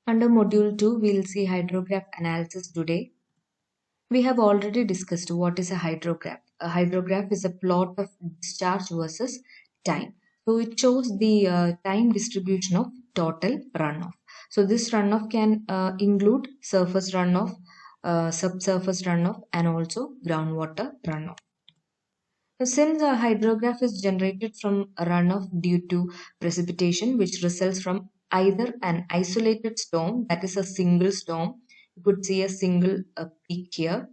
Under module 2, we'll see hydrograph analysis today. We have already discussed what is a hydrograph. A hydrograph is a plot of discharge versus time. So it shows the time distribution of total runoff. So this runoff can include surface runoff, subsurface runoff, and also groundwater runoff. Since a hydrograph is generated from a runoff due to precipitation, which results from either an isolated storm, that is a single storm, you could see a single peak here,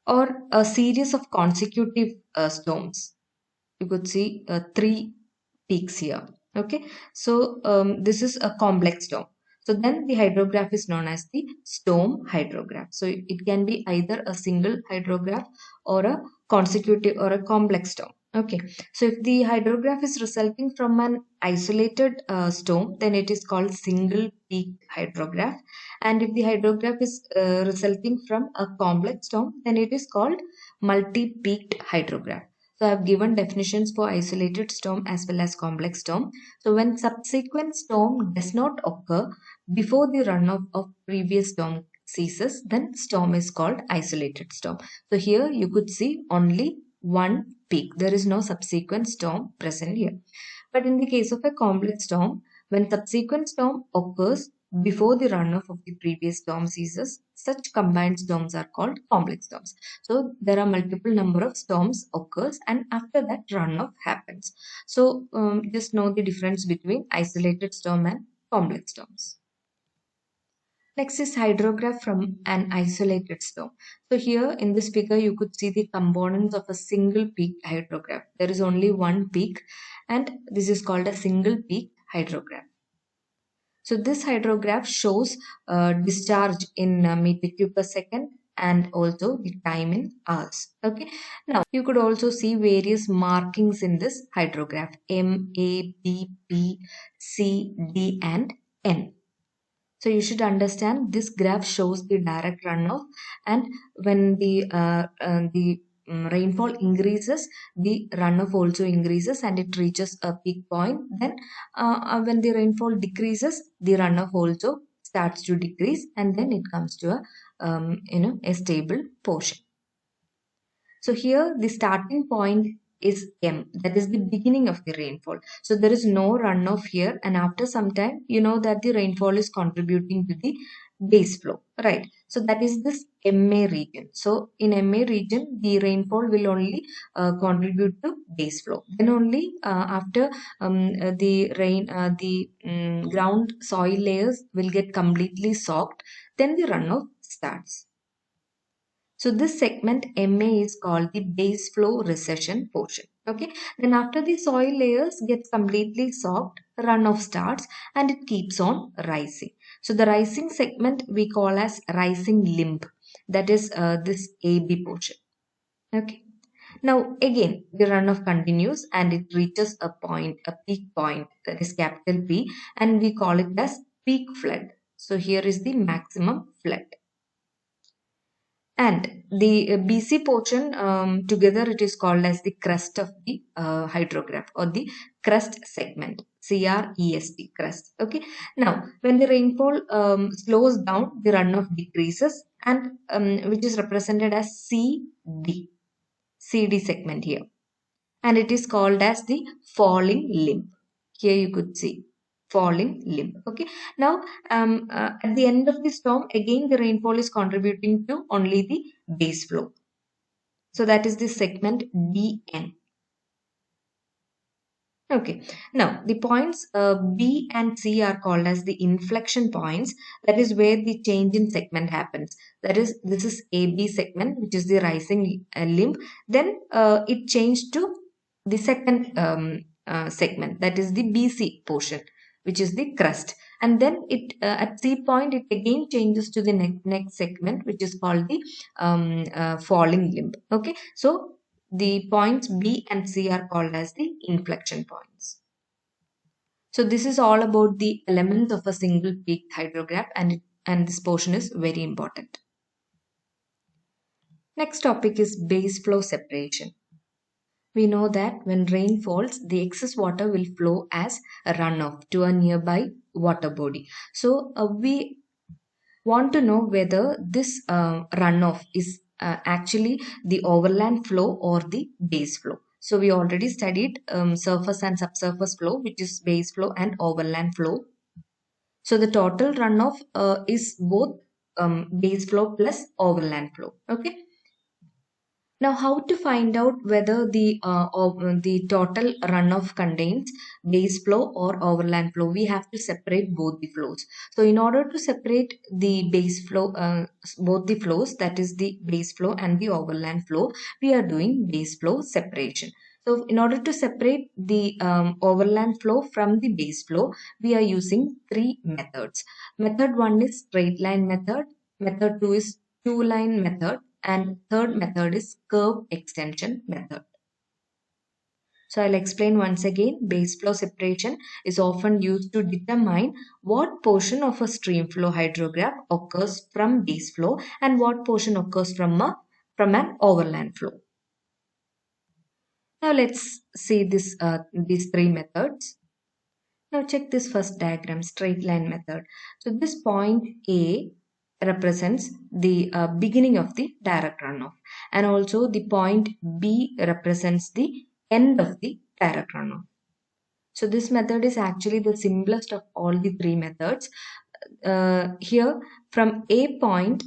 or a series of consecutive storms. You could see three peaks here. Okay, so this is a complex storm. So then the hydrograph is known as the storm hydrograph. So it can be either a single hydrograph or a consecutive or a complex storm. Okay, so if the hydrograph is resulting from an isolated storm, then it is called single peak hydrograph. And if the hydrograph is resulting from a complex storm, then it is called multi-peaked hydrograph. So I have given definitions for isolated storm as well as complex storm. So when subsequent storm does not occur before the runoff of previous storm ceases, then storm is called isolated storm. So here you could see only one peak. There is no subsequent storm present here. But in the case of a complex storm, when subsequent storm occurs before the runoff of the previous storm ceases, such combined storms are called complex storms. So there are multiple number of storms occurs, and after that runoff happens. So just know the difference between isolated storm and complex storms. Next is hydrograph from an isolated storm. So here in this figure, you could see the components of a single peak hydrograph. There is only one peak, and this is called a single peak hydrograph. So this hydrograph shows discharge in meter cube per second and also the time in hours. Okay. Now you could also see various markings in this hydrograph: M, A, B, P, C, D, and N. So you should understand this graph shows the direct runoff, and when the rainfall increases, the runoff also increases and it reaches a peak point. Then when the rainfall decreases, the runoff also starts to decrease, and then it comes to a stable portion. So here the starting point is M, that is the beginning of the rainfall. So there is no runoff here, and after some time, you know that the rainfall is contributing to the base flow, right? So that is this MA region. So in MA region, the rainfall will only contribute to base flow. Then only after the rain, the ground soil layers will get completely soaked, then the runoff starts. So this segment MA is called the base flow recession portion. Okay. Then after the soil layers gets completely soaked, runoff starts and it keeps on rising. So the rising segment we call as rising limb. That is this AB portion. Okay. Now again the runoff continues and it reaches a point, a peak point, that is capital P, and we call it as peak flood. So here is the maximum flood. And the BC portion together it is called as the crest of the hydrograph or the crest segment. CREST, crest. Okay. Now, when the rainfall slows down, the runoff decreases, and which is represented as CD segment here, and it is called as the falling limb. Here you could see falling limb. Okay. Now at the end of the storm, again the rainfall is contributing to only the base flow. So that is the segment DN. Okay. Now the points B and C are called as the inflection points. That is where the change in segment happens. That is, this is AB segment, which is the rising limb. Then it changed to the second segment, that is the BC portion, which is the crest. And then it at C point it again changes to the next segment, which is called the falling limb. Okay. So the points B and C are called as the inflection points. So this is all about the elements of a single peak hydrograph, and this portion is very important. Next topic is base flow separation. We know that when rain falls, the excess water will flow as a runoff to a nearby water body. So we want to know whether this runoff is actually the overland flow or the base flow. So we already studied surface and subsurface flow, which is base flow and overland flow. So the total runoff is both base flow plus overland flow. Okay. Now, how to find out whether the total runoff contains base flow or overland flow? We have to separate both the flows. So, in order to separate the base flow, both the flows, that is the base flow and the overland flow, we are doing base flow separation. So, in order to separate the overland flow from the base flow, we are using three methods. Method one is straight line method. Method two is two line method, and third method is curve extension method. So I'll explain once again. Base flow separation is often used to determine what portion of a stream flow hydrograph occurs from base flow and what portion occurs from an overland flow. Now let's see these three methods. Now check this first diagram, straight line method. So this point A represents the beginning of the direct runoff, and also the point B represents the end of the direct runoff. So this method is actually the simplest of all the three methods. Here from A point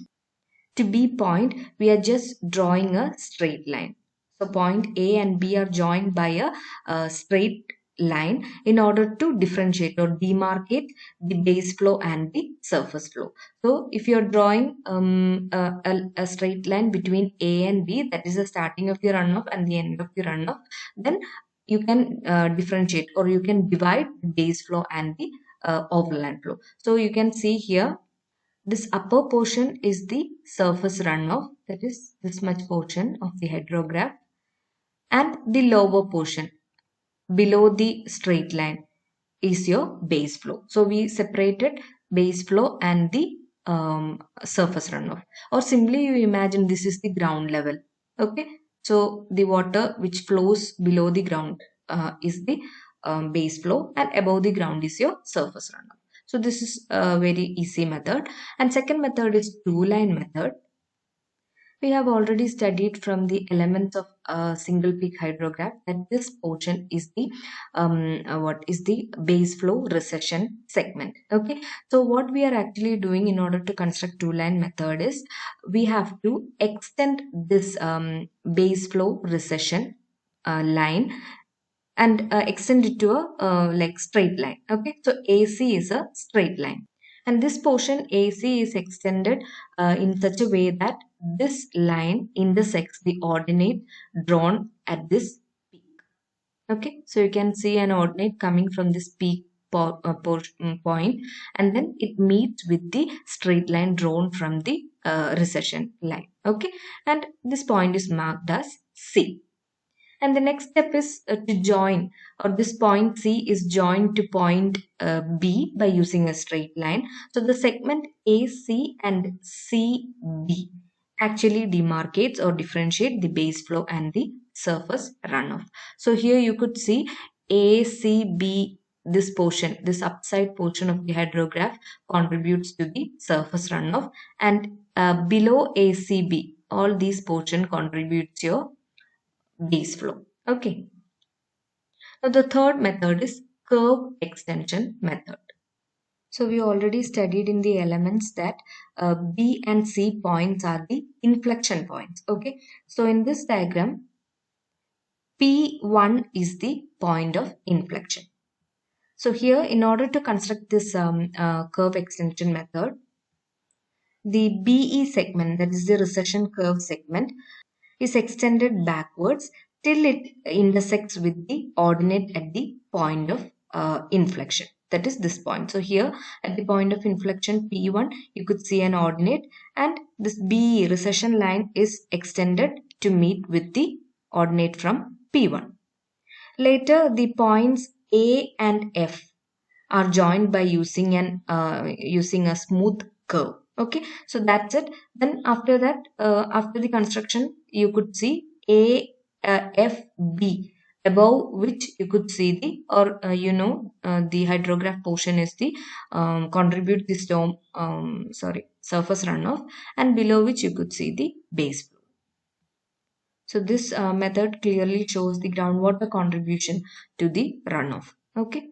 to B point, we are just drawing a straight line. So point A and B are joined by a straight line in order to differentiate or demarcate the base flow and the surface flow. So if you're drawing a straight line between A and B, that is the starting of the runoff and the end of the runoff, then you can differentiate or you can divide the base flow and the overland flow. So you can see here, this upper portion is the surface runoff, that is this much portion of the hydrograph, and the lower portion below the straight line is your base flow. So we separated base flow and the surface runoff, or simply you imagine this is the ground level. Okay, so the water which flows below the ground is the base flow, and above the ground is your surface runoff. So this is a very easy method. And second method is two line method. We have already studied from the elements of a single peak hydrograph that this portion is the what is the base flow recession segment. Okay, so what we are actually doing in order to construct two line method is we have to extend this base flow recession line and extend it to a like straight line. Okay, so AC is a straight line, and this portion AC is extended in such a way that this line intersects the ordinate drawn at this peak. Okay, so you can see an ordinate coming from this peak point, and then it meets with the straight line drawn from the recession line. Okay, and this point is marked as C. And the next step is to join, or this point C is joined to point B by using a straight line. So the segment AC and CB actually demarcates or differentiate the base flow and the surface runoff. So here you could see ACB, this portion, this upside portion of the hydrograph contributes to the surface runoff, and below ACB, all these portion contributes your base flow. Okay. Now the third method is curve extension method. So we already studied in the elements that B and C points are the inflection points. Okay. So in this diagram, P1 is the point of inflection. So here, in order to construct this curve extension method, the BE segment, that is the recession curve segment, is extended backwards till it intersects with the ordinate at the point of inflection, that is this point. So here at the point of inflection P1, you could see an ordinate, and this B recession line is extended to meet with the ordinate from P1. Later, the points A and F are joined by using a smooth curve. Okay, so that's it. Then after that, after the construction, you could see A FB, above which you could see the, or the hydrograph portion is the contribute the storm, surface runoff, and below which you could see the base flow. So this method clearly shows the groundwater contribution to the runoff. Okay.